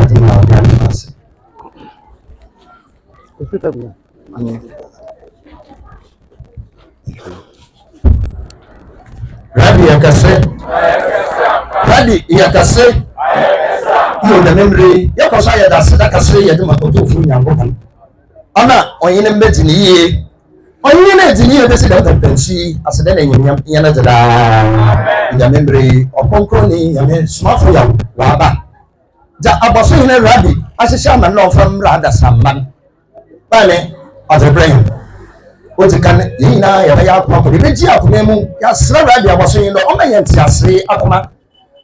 Adina Organization. Rabbi Yakase. Rabbi Yakase. You the memory. Yakosaya da Sida Kase Yadima Koto Funyangokan. Ana Oyene Medini. Oyene Medini, the Sida Pensi, as then in Yanada. In the memory of Concroni, Yamin Smartphone, Waba. The Abosine Rabbi, as a shaman law from Rada Samman. Bale, as a brain. What can Yina Yaya property? The Gia Nemu, Yasra Rabbi Abosine, the Omayan Tiasi, Akuma,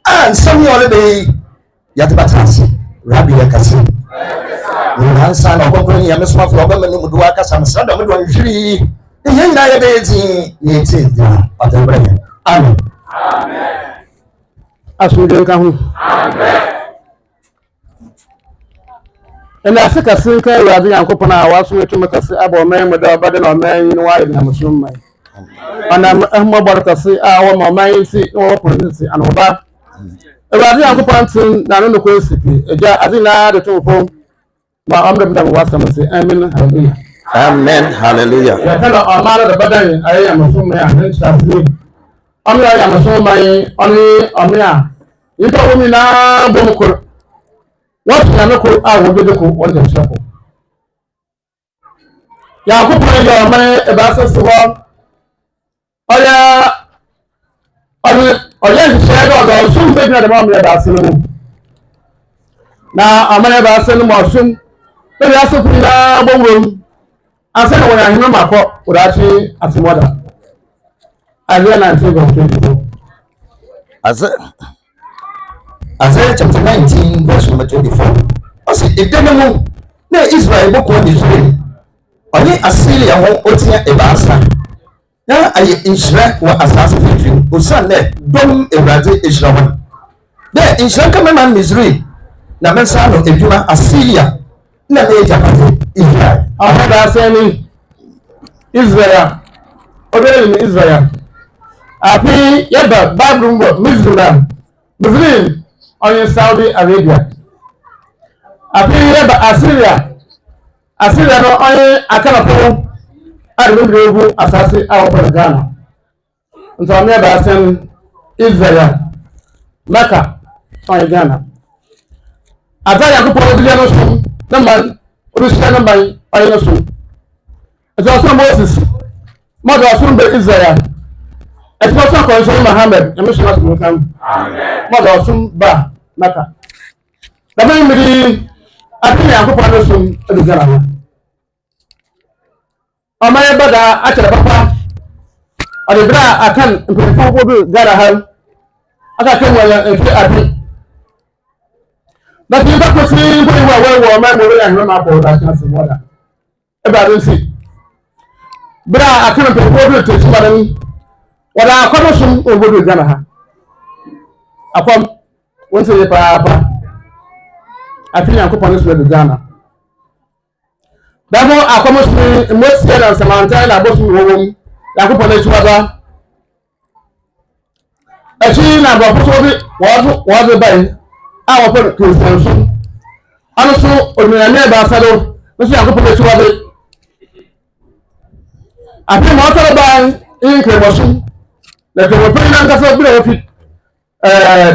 and some other day Yatabatasi, Rabbi Yakasi. The son of Concroni, Yamis Smartphone, Muduaka, some son of Mudu, the Yina Yabezi, Yeti, at the brain. Amen. Amen. As we go down. Amen. And I think I think I was young couple now, was with him about man with a body or man in white and I'm assuming. And I'm about to see our mind, see, or policy and all that. A rather young couple, none of the city, I didn't add it to home. But I'm the one was to say, Amen, hallelujah. Amen, hallelujah. I cannot honor the body, I am assuming I am assuming only Amia. You told me now, Bomukur. What Yanoko, I will be the cook on the chapel. Yaku put your man about us to walk. Oh, yeah. Oh, yes, shadow, soon taking the moment about Sinu. Now, I'm about Sinu Motion. But I also put in a room. I said, when I remember my court, would actually as a mother. I realized I think 24. Isaiah chapter 19, verse number 24. I say, if they know, no Israel book on Israel. Only Assyria won't open a basa. Now I Israel were assassinated. Usane, Dom Ebrade Israel. There, Israel come man Missouri. Namasano, Eduma, Assyria. Never Japan, Israel. I heard that saying Israel. Obey Israel. Api yaba bathroom Muslim on Saudi Arabia. Api yaba Assyria no on Akarapo Arabu Asasi our Ghana. And so never send Israel Mecca on Ghana. Ataya ko Biblia no so number Russia number ayo so. It's also Moses. Mother from Israel. It's also concerning Muhammad, and Mission of Muslim. Amen. Mother of some bar, Maka. The main meeting, I think I hope I know some of the Ghana. On my brother, I tell Papa, or the bra I can improve Ghana. I can come well and play at me. But you don't see where my mother and remember that chance of water. About see. Bra I can't improve to somebody. What I come from over the Ghana. I come once a year, Papa. I think I'm going to the Ghana. Therefore, I come to most years and Samantha, I go to home. I go to the other. I see now, but was the bay. I will put to also, on the neighbor, Mr. I go to the other. I think what about in Cremotion. The European Castle of it,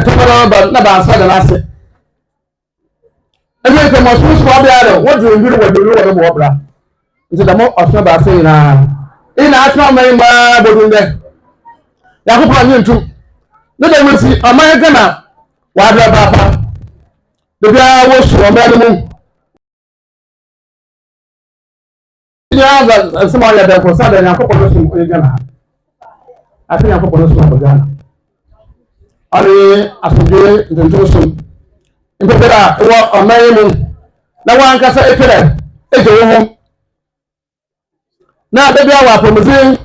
tomorrow, but not answer the last. And then the most useful, what do you do when you do the water? Is it the more of the saying, in national member, but in there. Yakupan too. Then we see American, what Papa? The guy was from Belgium. Yeah, somebody that was sudden a couple of Ghana. I think I'm going to Ghana. Only as we do the Johnson. In particular, what a man, no one can say it's a woman. Now, the girl was from the same.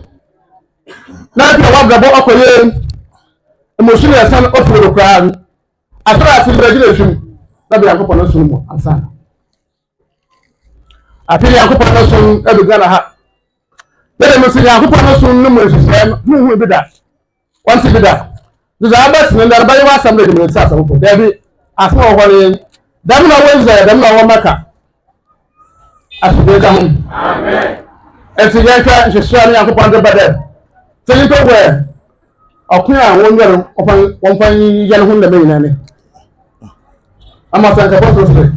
Now, you walk the boat of a emotional son of the crowd. As far as the regulation, that we are going to assume and son. I think I'm going to assume every Ghana. Let me see, I'm going to assume numerous who will be that. Once you do that, the Zabas and the Bayawa Assembly will start. David, as more dam na Wednesday dam na wamaka asube ka ho amen enti yanka hwehwea ne yakopon de bade tell to where akwa wonwere wonfan yele ho na me nyane ama sanka boso se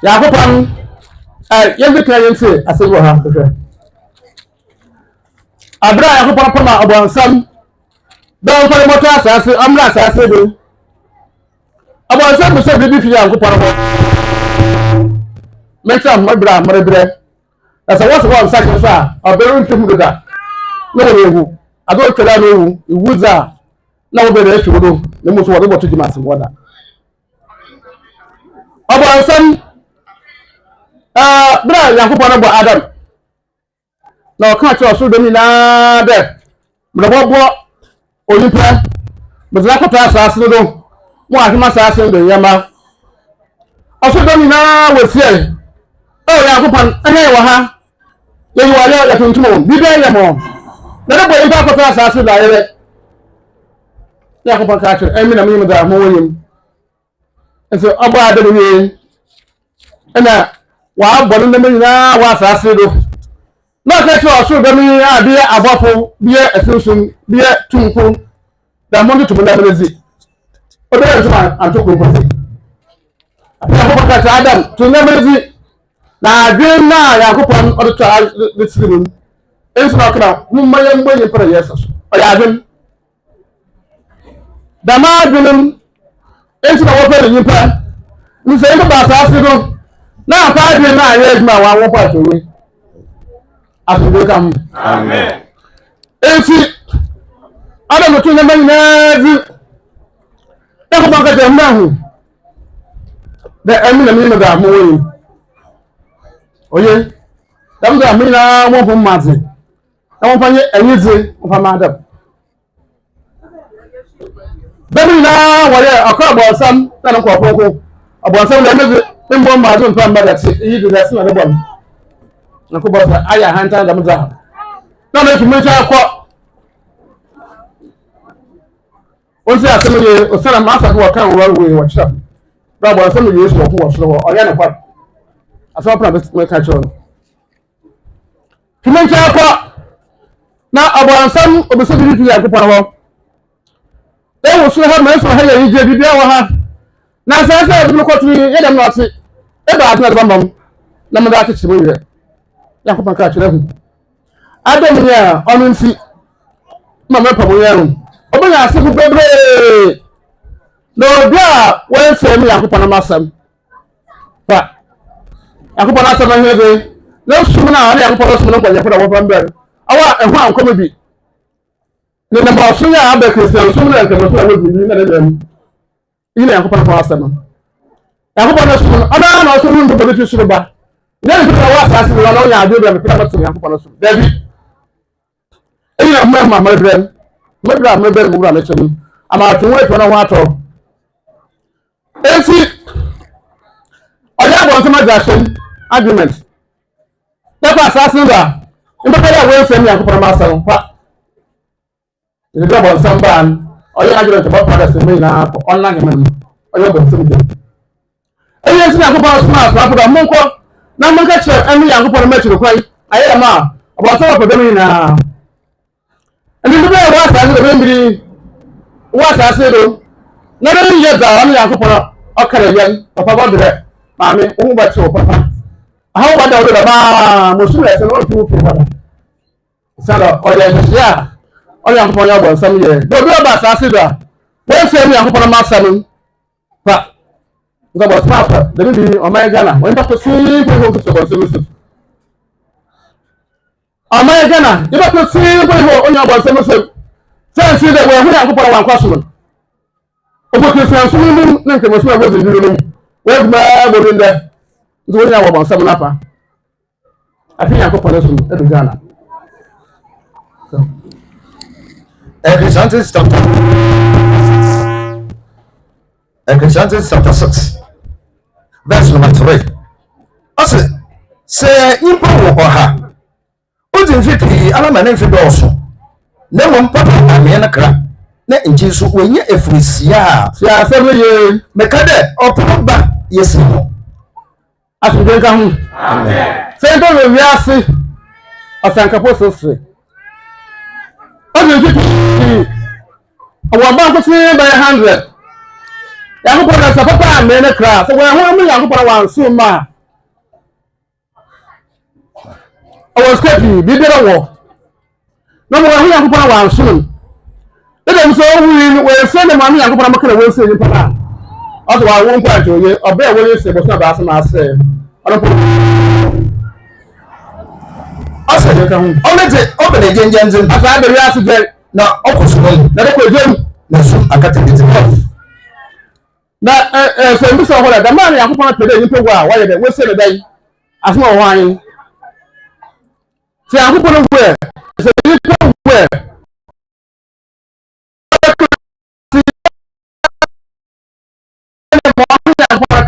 yakopon yɛn ka yɛn se asɛm ha hwɛ abra yakopon pama ɔbɔnsam dɔn fa moto asase amra asase do ɔbɔnsam bi sɛ bibi fi yakopon hɔ mɛta mabra mrebrɛ asa wɔsɛ wɔn sakɛ so a ɔbɛru ntwem do da na wɔn ewu ado twɛda no ewu ewu za na wo bɛrɛ ehwu do na mo so wɔde bɔto gyima asɛm wɔda ɔbɔnsam bra yakopon bo Adam na o kan che oso do ni na de mrebo bo onipa mezla ko ta asase do mo ahima asase do yama oso do ni na wosie o yakopon ene wo ha ye wale ya tuntumo bi be ye mo na de bo onipa ko ta asase do ayere yakopon ka che emi na mi da mo wonim enso obo Adam ni ena wa bonu na nyina wa asase do na ka che oso do mi abi abofo biye asunsun biye tunku da mo ndu tumuna brezi o be ntuma antoko ko se apa ko ka che Adam tunna brezi na adwen na yakopon o do ta de tsirum enso na kana mu maye mboye para yesus o ya adwen da ma adwenum enso na wo fa ni pa ni se ndo ba asase do na pa adwen na ye adwuma wa wo pa towe asube kam amen enti ada mutu na manyazi e ko banka de mahu de emi na mi na da mo yi oye dam da mi na mo fun mazi na mo fanye enyize o fa madam dami na wale akwa abonsam na nko afoko abonsam na mezi mbo mazi nfa mbada ti yi de da sina de bom na ko bosa aya hanta da mza na me fi mecha akwa onse asem ye osara ma asa ko kan wa we wa chap ba bo asem ye yesu ko wa so o ya na kwa aso pra me ka cho fi mecha akwa na abonsam obeso bi fi yakopon ho e wo so ha ma so ha ye je bi bia wa ha na sa sa bi ko tu ye dem na ati e ba atna ba mam na mo da ati chi mo ye yakopon ka chere hu Adam ya onu nsi mama pa mo ya hu obonya ase ku bebre no bia won se mi yakopon ma sam pa yakopon asam na hebe na sum na ala yakopon sum na kwa yakopon wo pamber awa ehu an komo bi ne na ba so ya abe kristian sum na kan so na bi ni na dem ina yakopon fa asam yakopon sum ana na so ru ndo bi su ba ne ni wa asase ni wala ya ade be pita batin yakopon sum david ina mama mabren mo bra le chemu ama tun we to na wa to enti oya bon sama jashin argument da ba asase da imba ya we se mi yakopon ma san pa ni da bon sam ban oya argument ba pa da se mi na online man oya bon sam de eya si yakopon smart pa da mon ko na mon ka che emi yakopon ma chiro kwai aye ma obo so pa de mi na ndi be wa sa se be mbiri wa sa se do na de ye za am yakopon okare yen papa ba de ma me o ba che o papa ha o ba da o da ba mo su le se no tu tu ba sala o ye ya o yakopon ya bo sam ye do be ba sa se do we se mi yakopon ma sam pa nga bo sa pa de bi o ma gana o nta ko si ko ko so bo so ama gana iba to si ko ho onya bo so so sense de we hu yakopon wa kwaso no obo ke san so mu na nke mo so wa bo bi no we ma bo nde ndo onya wa bo sam na pa afi yakopon so e do gana Ecclesiastes chapter 6 verse number 3 ose se impo wo ha Wouldn't fit the element if it also. No one put a man crack. Na nchi so wenye efrisia sia asem ye mekade oproba yes no asuden ka hu amen se ndo we wiase asankapo sosre odu titi awan ba ko sin by 100 ya ko na sa papa me na kra so we hu mu ya ko para wan so ma awan skepi bi dera wo no mo hu ya ko para wan so ede so we se ne ma mi ya ko para makara we se ni papa ọsọ wa wọn pàǹtì òye ọbẹ ìwé yẹn ṣe bọ sínú àbáṣe máa ṣe ọdún ọsẹ ọmọdé ọbẹdẹ jẹnjẹnjẹ àti àbẹrẹ àti jẹ na ọkùnrin náà nàdẹkọ ìjẹun na sún akátẹkẹtẹ na ẹsẹ mbísọ ọhúnrẹ dàmú àná yàkó pọn pẹlẹ nípa wo a wáyé dẹ wọ́n ṣe lè dẹ́ yìí àsomọ ọ̀hún anyin ṣe yàkó pọn wú ẹ ṣe nípa wú ẹ.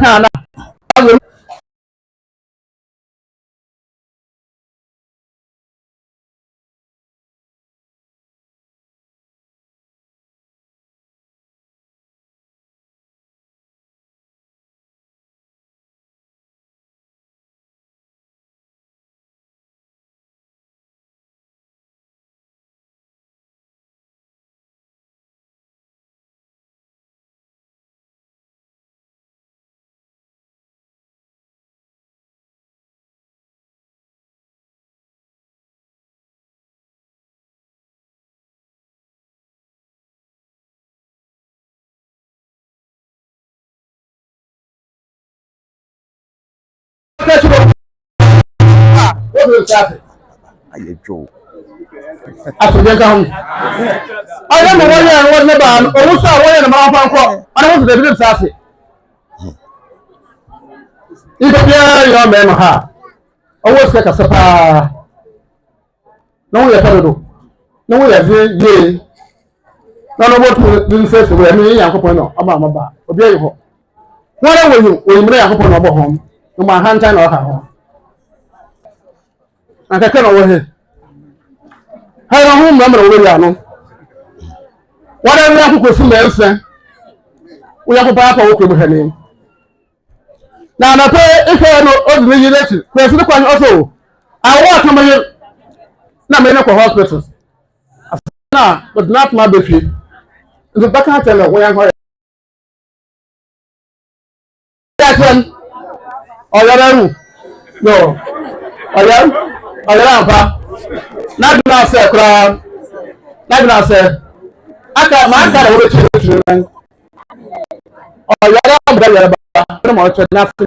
Kana ayé jó asọ̀jẹ̀ ká hùn. ọ̀yẹ́ mi wọ́n yẹ wọ́n ní bá òun sọ àwọn yẹn ní máa fọ́n kọ́ ọ̀nà wọ́n sì dẹ̀bi dẹ̀bi sáàsì. ibẹ̀ bí ẹ yọ mẹ́nu ha owó sika kasa paa na wọ́n yẹ fẹ́ dodo na wọ́n yẹ fi yé na wọ́n tún bí nsẹ́ sọ wọ́n ẹ̀mí yẹn yàn kọ́pọ̀ náà ọba àmọ́ bá obi ẹ̀yẹ hɔ wọ́n rẹ̀ wọ̀nyí mìíràn yàn kọ́pọ̀ náà ọbọ̀ hàn ní mo àhántán náà ọ̀hà hàn akẹ́kẹ́ náà wọ́n hẹ́ hẹ́rẹ́ ọ̀hún mìíràn wọ́n yà no wọ́n rẹ̀ wọ́n akókò sí mẹ́ẹ̀nsẹ́ wọ́n yà kọ́pọ̀ akọ̀ wọ́n kọ́ mu hẹ́ ni na anapɛ ife no odi yi n'ekyi kwesi ne kwan ọsọ awọ atamaye na mɛ ne kɔ hospital na ɔdi n'atoma abɛfie nti bɛka atɛlɛ wɔn yan hɔ yɛ atɛm ɔyɛrɛ wu no ɔyɛrɛ ampa n'adi n'asɛ koraa n'adi n'asɛ aka ma aka na wɔn ekyi n'ekyi n'an ɔyɛrɛ ampa yɛrɛ ba ɛna ma ɔkyɛ n'afe.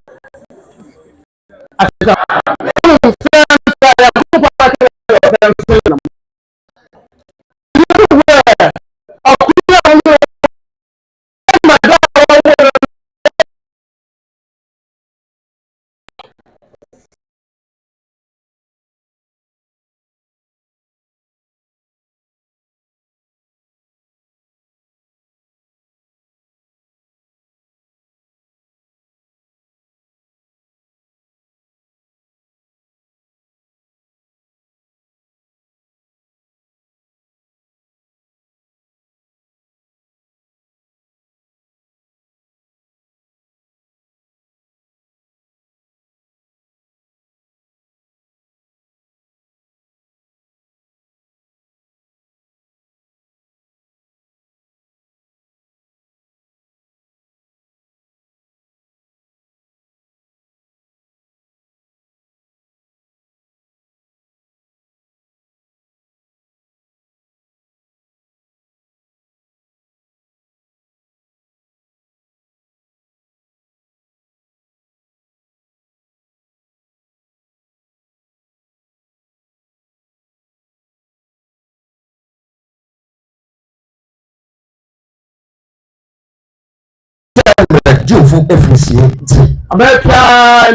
Jufo efirisie ti America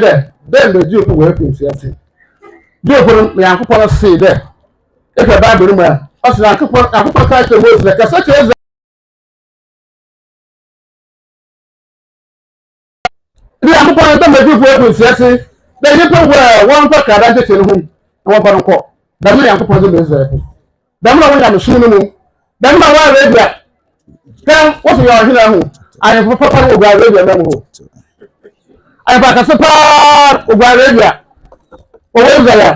dɛ bɛn bɛ Jufo wɔ efirisie ti Jufo no yankopɔn se dɛ efe Bible mu a ɔsɛ yankopɔn ka kyerɛ Moses kasa kyerɛ Israel bi yankopɔn dɛ bɛ Jufo efirisie ti dɛ nipa wɔ wɔn fɛ kada nkyɛn ho na wɔn ba no kɔ dama ya ko pɔnze bɛ zɛ dama na wɔnya machine no mu dama na wa radio kan wo so ya ɔhina ho ayi papa no gba radio na mu ayi ba ka so pa gba radio o wo zaya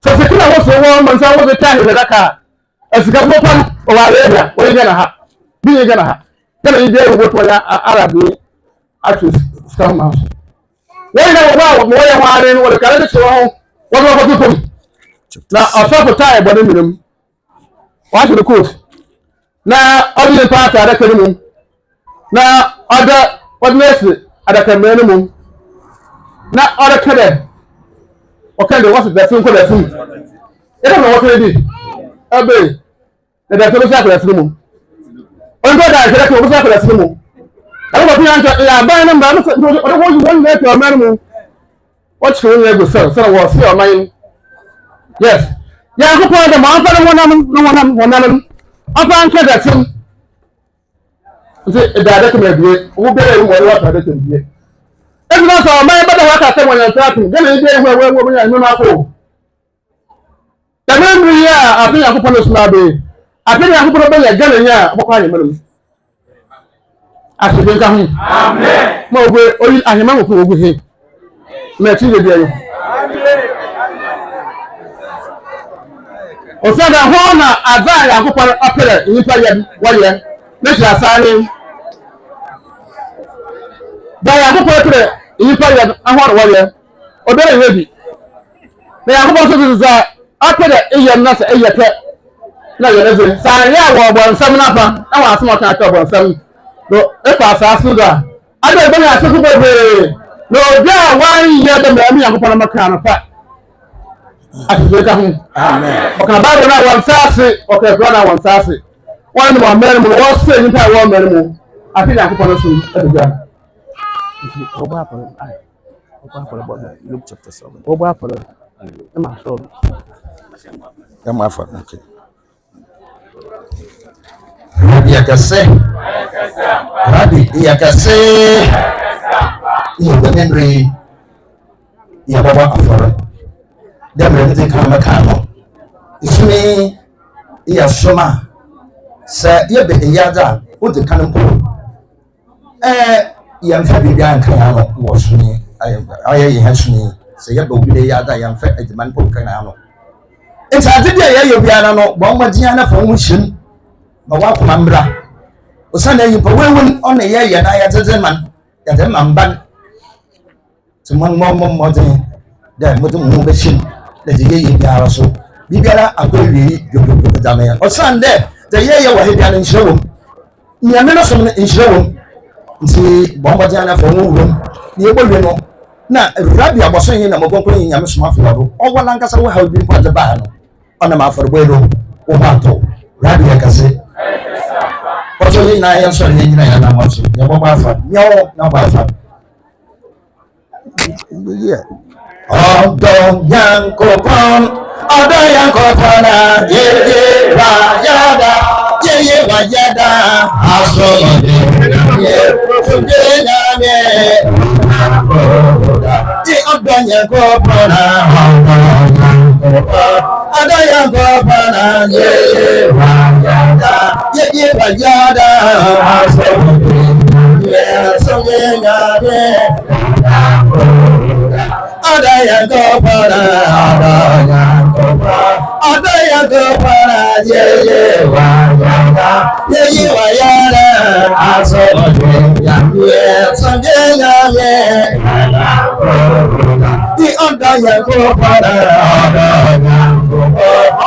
so se kila wo so wo man sa wo be ta he daka asika papa o wa radio o ye na ha bi ye na ha kana yi je wo to ya arabi atu scam house wọ́n yẹ wọ́n wọ́n yẹ wọ́n arẹ ní wọ́n lè kàlẹ́ ní ṣe wọ́n wọ́n tó tóbi na ọ̀ṣọ́pù táyà bọ̀ ní mìíràn wọ́n á ṣe ní kóòtù na ọdún yẹn pàtàkì adaka ní mu na ọdún ẹ̀sì adaka mìíràn mu na ọdún kẹ́dẹ̀ ọ̀kẹ́dẹ̀ wọ́n sì dẹ̀ fún kọ́dẹ̀ fún ẹ̀dẹ̀ náà wọ́n kẹ́dẹ̀ bí ẹ̀bẹ̀ ẹ̀dẹ̀ tó ló sí àkọ́dẹ̀ fún mu ọdún tó dà ìṣẹ̀lẹ̀ tó ló sí àkọ́dẹ̀ fún mu. Àwọn ọ̀pọ̀ yẹn ya báyìí náà mbà ọdún wọ́n yìí ní ẹ̀pẹ̀ ọmọ ẹ̀rọ mu wọ́n ti wọ́n yẹ gbé sẹ́rọ̀ wọ́n sí ọmọ yẹn yes yẹn akókò ọdún mọ̀ ọ́nfẹ́ wọn nánú ọ̀fẹ́ nkẹ́ dẹ̀tí nti ẹ̀dá adẹ́kùn ẹ̀dùwẹ̀ owó bẹ́ẹ̀ ẹ̀rù wọlé wọ́n adẹ́kùn ẹ̀dùwẹ̀ ẹ̀dùn náà sọ ọmọ yẹn bẹ́ẹ̀ wọ́n kà sẹ́ wọn yẹn tẹ́lẹ̀ tún gẹ́nà ìdí ẹ̀hún ẹ̀wọ́ ẹ̀wọ́ yẹn nínú akó tẹ̀mẹ́ ń rí yẹ àfihàn akókò ní sùnmọ́ abẹ́ àfihàn akókò ní bẹ́ẹ̀ yẹ gẹ́nà yẹn àkókò àyè mẹ́rin asèdè nka ho ma ogbe oyi ahema mo ko ogbe he na ti le bi ayo o se da ho na aza ya ko par apere nipa ya waye na ti asare da ya ko par apere nipa ya ahoro waye o bere he bi na ya ko bo so za apere eyem na se eyete na ye leze sa ya wo bo nsam na pa na wa asmo kan ta bo nsam no epa asasu da ada ebe na asasu bebe no obi a wan ye de ma mi yakopɔ na maka na fa asese ka ho amen okana ba na wan sase okana na wan sase wan no amere mu wo se ni ta wo amere mu afi yakopɔ na so edugba oba apolo Luke chapter 7 oba apolo e ma so e ma fa okay Rabbi akase Rabbi yakase iya benenre iya baba afore demre nti kan maka no isumi iya soma sa iya be yada o de kan ko iya mfa bibia nkan ya no wo suni aye ye hasuni se ya be obi de yada ya mfa edman ko kan ya no nta ade dia ya yobiara no bo mmagina na fa ho hyim ma wa kuma mbra osana yi pa wewen ona ye na ya tete man ya de man ban tumon mo de da mo to mo be shin da je ye biara so bibiara akowi jojo da me osan de ye wa he biara nshirewom nyame no so no nshirewom nti bomba jana fa mo wom ni egbolwe no na Rabbi aboso yin na mo konkon yin nyame so ma fa do ogwala nkasa wo ha bi mpa de ba no ona ma fa do wo ba to Rabbi akase Ojo ni na ya so ni nyina ya na mo so ya bo ba fa nyawo na ba fa yeah odo yankopon na ye wa yada aso ye na me ti odo yankopon na odo yankopon na ye wa yada aso ye so ye na me Adaya go para ye wa ya aso ye sangenya ye di adaya go para ye wa ya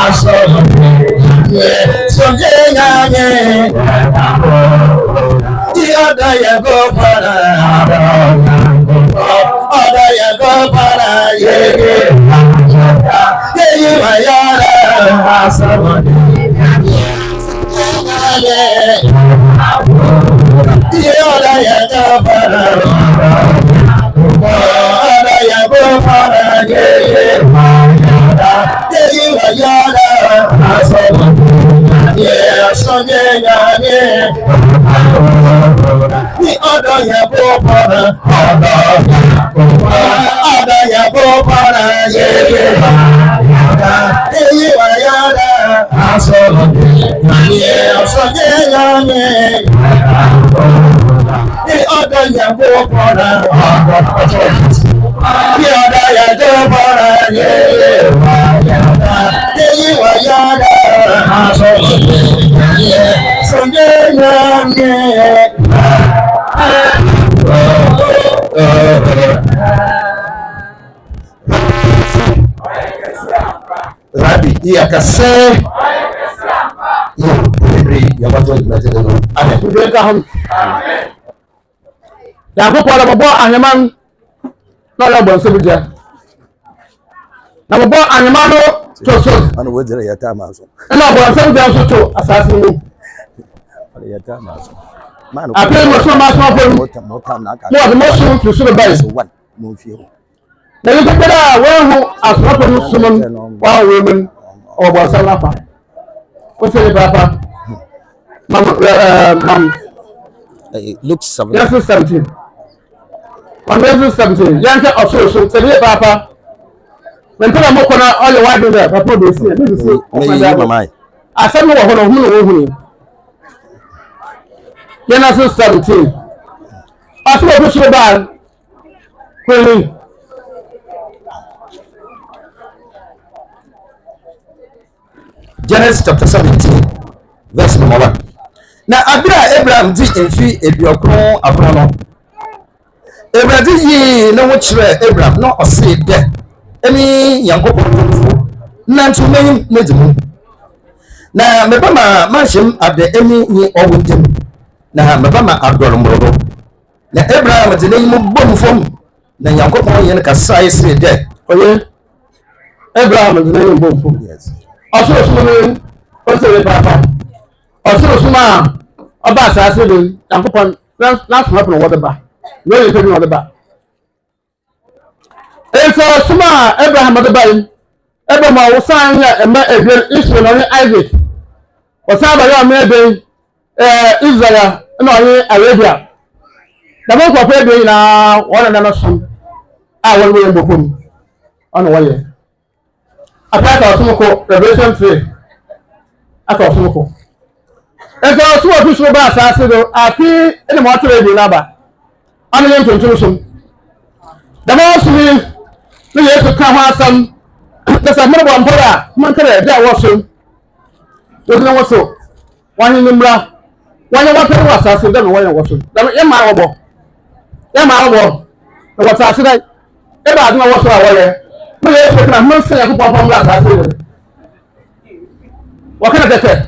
aso ye sangenya ye di adaya go para ye wa ya aso Ni odo ya popara ada ya popara ye wa ya da asolo ye asole ya me ada ya popara ada ya popara ye wa ya da asolo ye asole ya me Rabbi, iya kasih. Iya, beri yang macam macam itu. Amin. Amen. Ya aku pada bawa anyaman, kalau boleh sebutnya. Nama bawa anyaman itu cocok. Anu wajar ya tak masuk. Kalau boleh sebutnya cocok asas ini. Ya tak masuk. Apa yang masuk pun? Muat masuk tu sudah baik. Jadi kita wahu asal pun semua wahu women oh bahasa apa? Konsep apa? Luke 17. Yes, 17. Yes, 17. Yang ke asal jadi apa? Mentera mau kena oleh wadah dah. Apa dosi? Ini dosi. Mamai. Asal mau kena hulu. Genesis 17. Asal apa sudah baik? Kau Genesis chapter 17, verse number 1. Na abira Abraham di enfi eduokron abrono. Abraham di yi na wo kire Abraham no ose de. Emi yankopon fu. Na ntumeyi mejimu. Na mebama mahim ade emi ni owuntem. Na mebama adoromrodo. Na Abraham di ne mu bom fom. Na yankopon ye na kasai se de. oye Abraham di ne mu bom fom. Yes. Ọsọ ni o sere papa ọsọ ma ọba asase ni yankopɔn n'asoma pɛn wɔde ba n'oye pɛn wɔde ba efe ọsoma Abraham wɔde ba yi Abraham a wosan yɛ ɛmɛ ebien Israel na ɔne Isaac wɔsan ba yɛ ɔmɛ ebien Israel ɛna ɔne Arabia dɛm nkɔfo ebien nyinaa wɔn nana som a wɔn wɔyɛ mbɔkɔ mu ɔna wɔyɛ. Apart from Revelation 3, after Sumoko. And so, two official bars are said, I feel in the water lady lava. I'm going to introduce him. The most we have to come out some. There's a member of Pola, Montana, there was him. There's no one so. One in the bra. One in water was I said, then one was him. Emma, what's I said? Ever know what's our na mmansa ya kupa pamla asase wo wakana tete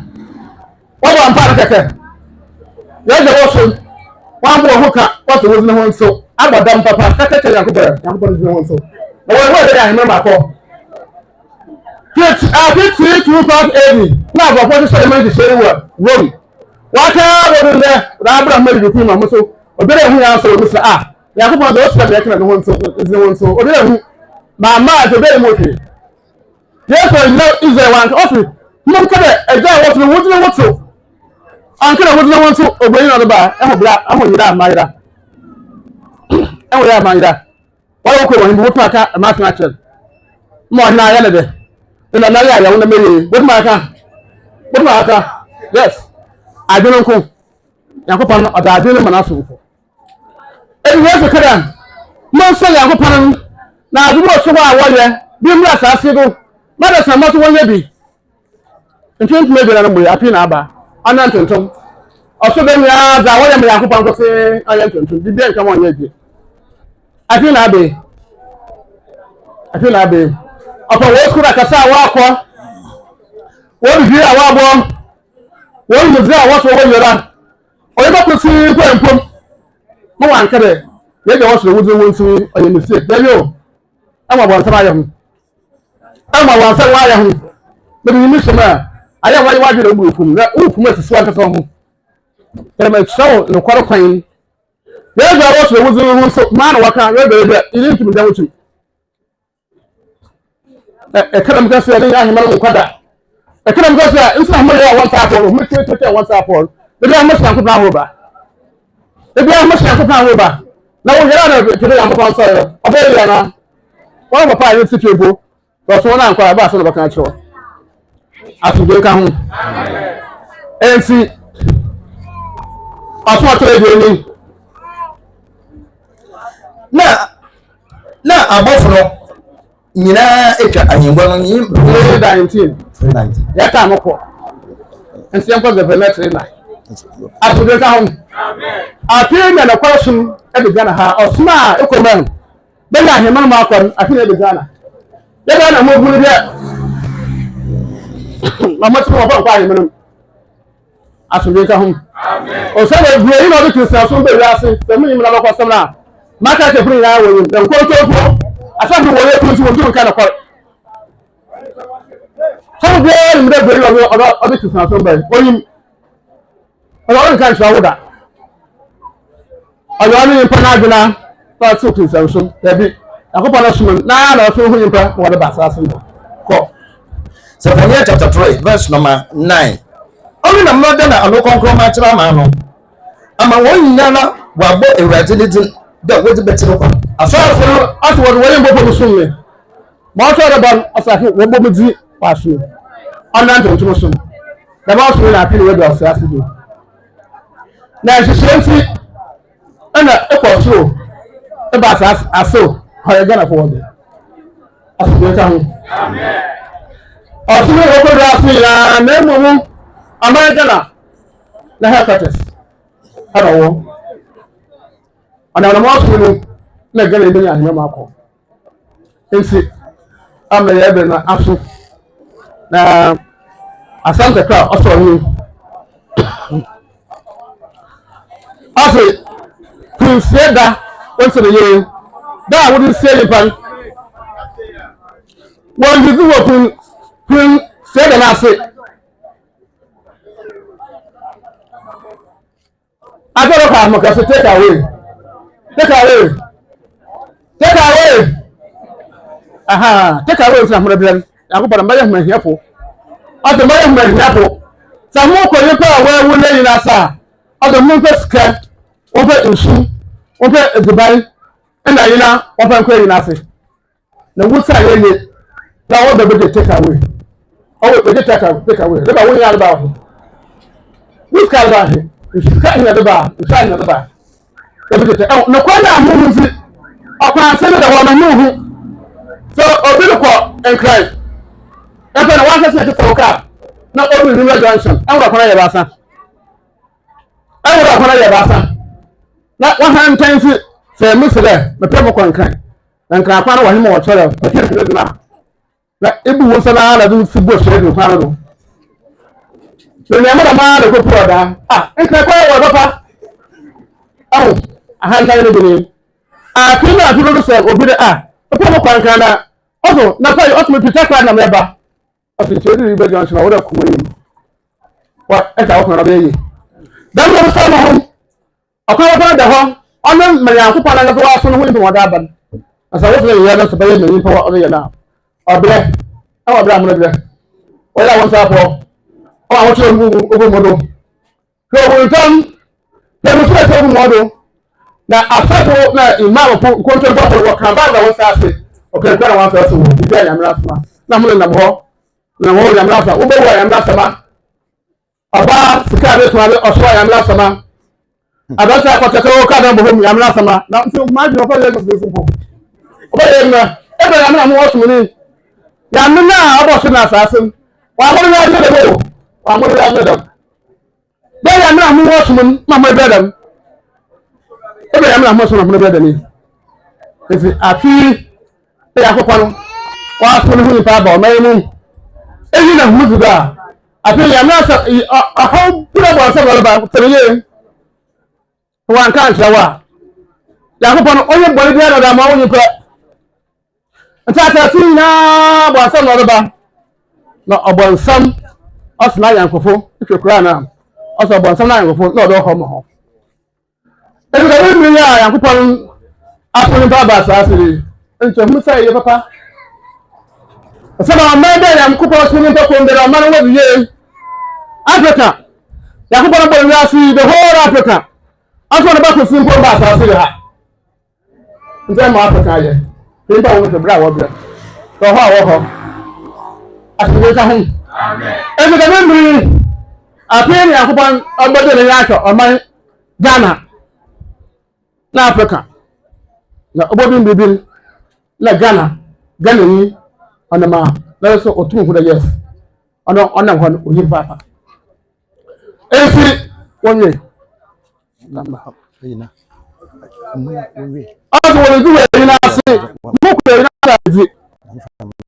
wabu ampara tete yaje woso wambo hoka wato wozina ho nso agbada mpapa tete ya kupa wozina ho nso na wo de ya hemma ko get a 2080 na go for the man share wa won waka wodin da Abraham mari ku ma muso obere hu ya so musa ya kupa do so da kana ho nso obere hu mama atobere moke yes for no Israel want offer mo kede eja wo so wodina woto ankara wodina woto obere no ba e bla amonyira amayira e wo ya amayira wala ko won woto aka amafi achel mo na ya lebe ina na ya wo na meye woto aka yes adunu ko yakopa no oda adunu manaso ko e wo so kada mo so yakopa no na adumo so wa woye bi mu asase go mada sama so woye bi ntin me bi na mo api na aba ana ntontom oso be mi a za woye me yakopa nko se aya ntontom bi bi nka mo nya bi api na abe opo wo skura kasa wa akọ wo bi awa abo wo mu zira wo so wo yora oye ba ko si kwempom mo wan kare ye je wo so wo zo wo nsi oye mistake ya yo ama wansa ya hu ama wansa wa ya hu be ni mishima aya wa wa de bu kum na ufum asisi anta so hu kama chawo no kwaro kwan ya ga wo so wo zo hu so ma na waka we be ile ntum da wutu kada mu gasu ya himal kwada kada mu gasu in sa mu ya wansa ko mu tete wansa ko da mu san ku ba ho ba ebi a mo hye ko pa wo ba na wo yera na kede ya ko pa so yo obey ya na wo papa ayi ti twebo so so na nkwa ba so na baka kyo atugo ka ho amen ensi aso atere bi ni na abofro nyina etwa ahengwa no nyi 19 ya ka moko ensi enko the vemetri na atugo ka ho amen atire na question e be gana ha osma ekoman be na ahemman ma akon atire e be gana ya gana mo bulu de mama tso mo kwa ahemman atugo ka ho amen o se we buyi na o kristian so be wiase se mu nyimna bakwa sam na maka ke furu na wo den ko to asabu wo ye kunsu wo dun kana kwa so be mu de buyi o be kristian so be oyim o kan shawo da ayo ni mpa na aduna pa tso kristian so dabi akopa na sum na so hu nyimpa wo de basa asen ko Zephaniah chapter 3 verse number 9 only na mother na alo konkro ma kira ma no ama won nyina na wabo ewrade litin da wodi betiro kwa asafo aswo wo ye mbobo sum me ma so da ban asafo wo mbobo di pasu ona nto tumo sum da ba so na apili we do asafo do na hyehyenti ana ekwaso e ba aso hoye gana for wode asafo ta ho amen asafo wo ko do aso ya na emu Americana na Hecatates arawo ana na mo so na gana ibe ya hima mako ensi ama ya be na aso na asante ka oso ni ase kunsieda onse de ye da wo di se pan won di wo kun se de na se agora ka mo ka se take away aha take away sa mo blan ako para maya mo hiafo ato maya mo hiafo sa mo ko ni pa wa wu le na sa ato mo pe ska o pe nsu o pe dubai na yina o pe ko yina se na wu sa ye ni na wo be take away o we be take away le ba wo ya ba ho wu ska ba he Usika ina deba ebite no kwa na mu nzi akwa se da wa na mu so obi ko enkrai e fa na wa se se toka na obi river junction an wa kwana ya basa na wa han tansi se misle me pe mo kwa enkrai na nkra kwa na wa himo wo chore pe ke na ebu wo sana na du sibo shere du kwa no so ni amada ma de ko proda enka kwa wa papa awu ahan kan ne bini kina atu do se obi de papa mo kwan kan na oso na pa oso me pita kwa na meba oso cheri ribe junction wo da kuma ni wa enta wo na be yi dan mo sa ma ho akwa pa da ho onu me ya ko pa na ko wa so no hu ni mo da ban asa wo se ya da se be me ni pa wa o ya na obre awa bra mo de o ya won sa po àwọn tí ogun modo so ogun tan pẹ̀lú sí ẹ̀sẹ̀ ogun modo na àfẹ́kọ̀ọ́ na ìmáàmù kóńtò gbọ́pọ̀ wọ̀ kàn bá àwọn wọ́n sáàsì ọ̀kẹ́ ìgbà àwọn afẹ́ sọ̀rọ̀ ìgbà ìyàmìlá sọ̀rọ̀ náà múlẹ̀ nàmọ́ ìyàmìlá sọ̀rọ̀ ó bẹ̀ wọ ìyàmìlá sọ̀rọ̀ ọba sìkà àbẹ̀ sọ̀rọ̀ ọ̀ṣọ́ ìyàmìlá sọ̀rọ̀ àbẹ̀sẹ̀ àkọ̀tẹ̀kẹ̀ ó káàdà bọ̀ fún ìyàmìlá sọ̀rọ̀ na tí máa jùlọ fẹ́ lẹ́gbẹ̀ẹ́ fún fún ọbẹ̀ yẹn na ẹgbẹ̀ ìyàmìlá mú wọ́n sùn ní yàmìlá ọbọ̀ sí náà sàásì wà á mọ̀ amul ya medam be ya na mu wo sumun ma mo bedam e be ya na mo sumun mo bedam ni efi afi e ya kokoro wa sunu hu ni pa ba o mai mu e ni na hu du da afi ya na sa a ho pura ba sa ba ba teriye wa kan shawa ya kokoro onye bori bi na da ma onye pe nta ti na ba sa no ba na obonsam osna yankofo ikekura na oso bonsam na yankofo na odo ho mo e do ga mi ya yankopon afun baba sa asiri nto mu sai ye papa sama ma da yankopon sunin pa ko ndera ma no ye Africa yankopon bo ya si the whole Africa Aso na ba ko simple ba ta se ha. Nse ma Africa ye. Pimpa wo se bra wo bra. To ho awo ho. Asije ka hu. Amen. Ebe da membri apeni akopon ogbode ne ya cho oman Ghana na Africa. Na ogbode mbibin na Ghana ni onama na so otum hu da yes. Ono onam ho oyin papa. Efi wonye namba ha ina. Aso wo du we ina se. Mo ko ina da di.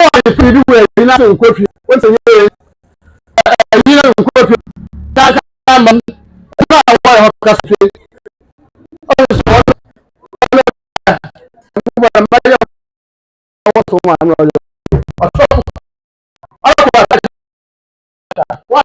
O fi du we ina se nkofi. O se ye ina nkofi. Ta ka man na wa ho ka se. O so wa ma ya o so ma no yo. O so wa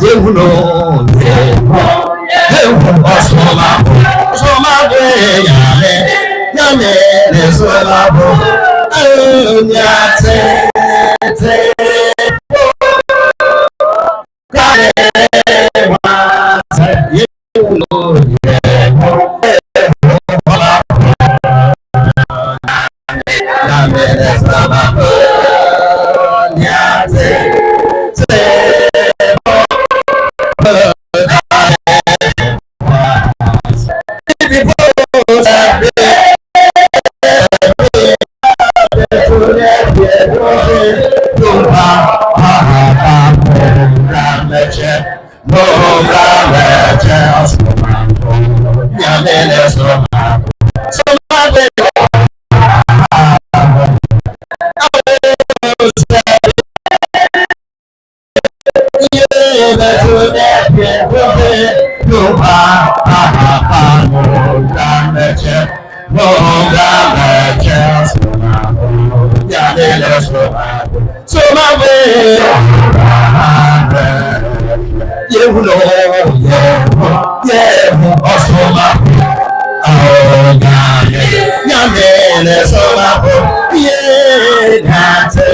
Yehuno Osoma yame ne solabo nyate kare Yehuno yame ne solabo nyate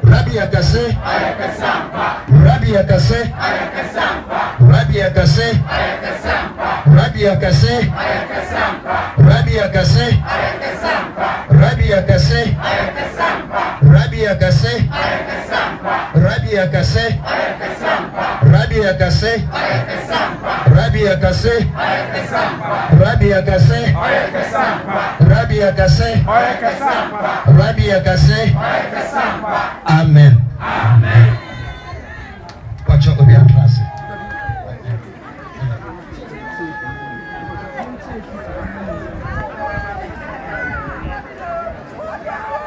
Rabbi Yakase Rabbi Akase, Rabbi Akase, Rabbi Akase, Rabbi Akase, Rabbi Akase, Rabbi Akase, Rabbi Akase, Rabbi Akase, Rabbi Akase, Rabbi Akase, Rabbi Akase, Rabbi Akase. Amen. Amen. Watch out, be a class.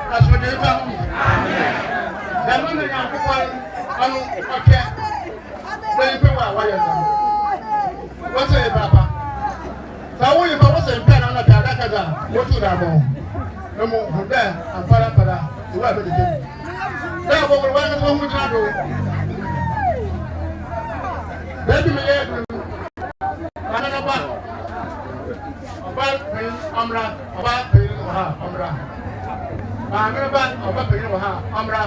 That's what they tell me. Amen. The money I'm going on, okay. When you pay what you're done. What's it, Papa? So, what if I was in pen on a Kadaka? What to that more? No more there, and Pada, whoever it is. Therefore, we're going to go with that. Baby, me, another one. About paying Amra, about paying Amra. I'm about paying Amra.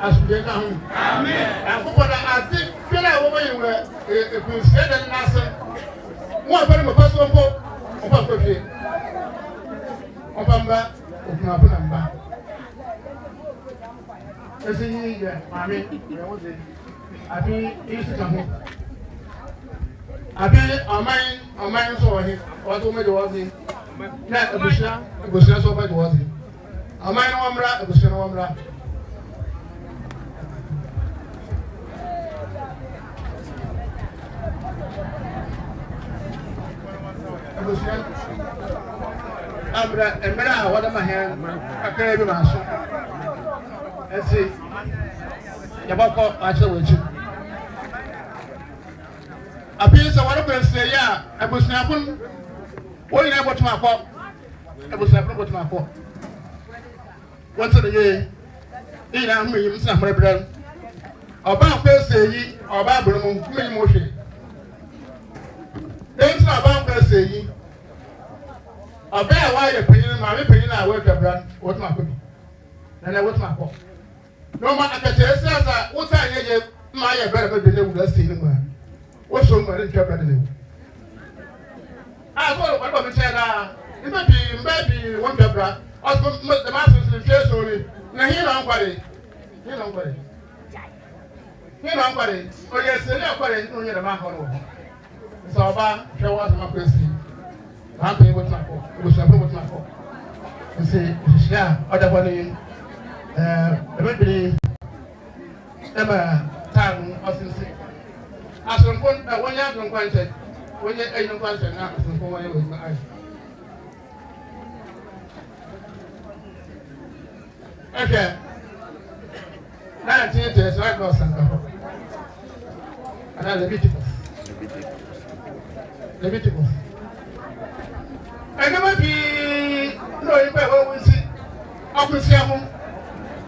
As we get down, amen. And for that, I think, when I over you were, if we said that answer, one very much person of Papa, Opamba, Opamba. As in, Mammy, I think it's to come. I think our mind saw him, or to make the was him. Not a bushel, it was not so bad was him. A mind Wamra, a bushel Wamra. And better, what am I here? I can't even answer. Let's see. Yabako, I shall with you. A piece of what I can say, yeah, I was snapping. What you never to my fault? I was snapping with my fault. Once a year, in a million, some brother. About first say, or about me motion. Then about first say, a bear why you're paying my opinion. I work a brand, what my cookie. Then I went my fault. No matter I can say, what I get my better than the wood stealing. What's so much in I thought what was said, it maybe one brother. I was the master's in church only. Now, here I'm quite. Here I'm quite. Here I'm quite. Oh, yes, I'm quite. No, you're a man. So, about show us my question. I'm paying with my fault. It was a with my fault. You see, yeah, other one, maybe Emma Town, Austin. As one year from Quantet, when you're a young person, not from 4 years with my eyes. Okay. 19 years, I got some. And I Leviticus. And never be no, you will see. I will see them.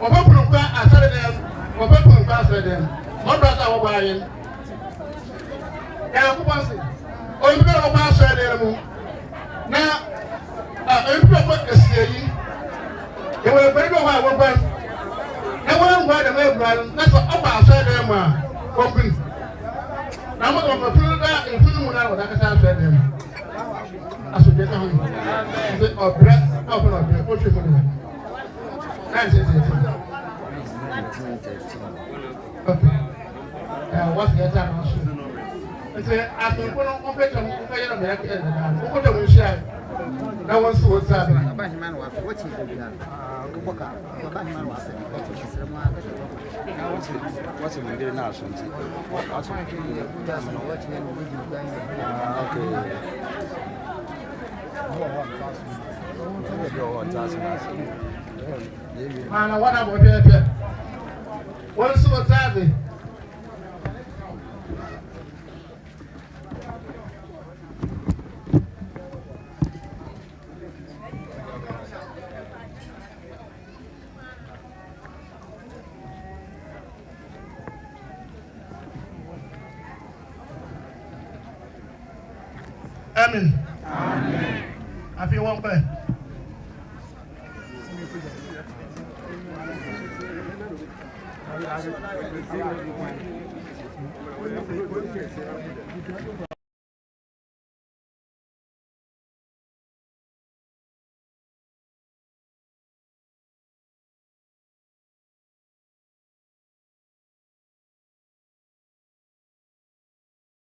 Or people who are selling them, or people who are selling them. My brother will buy in. And I'm going to say, or you better buy them. Now, if you put a saying, you will bring over our brand. And one word of my brand, that's what I'm saying. Open. Now, I'm going to put that in Puna, what I can say them. As we get home, or breath, open up there, what you going to do? Okay. What's the time? I say, I think we're not going to get America. What do we share? That was what's happening. What's in the nation? Okay. Man, what about that? What's what's happening? amen. Afi wọ́n pẹ́.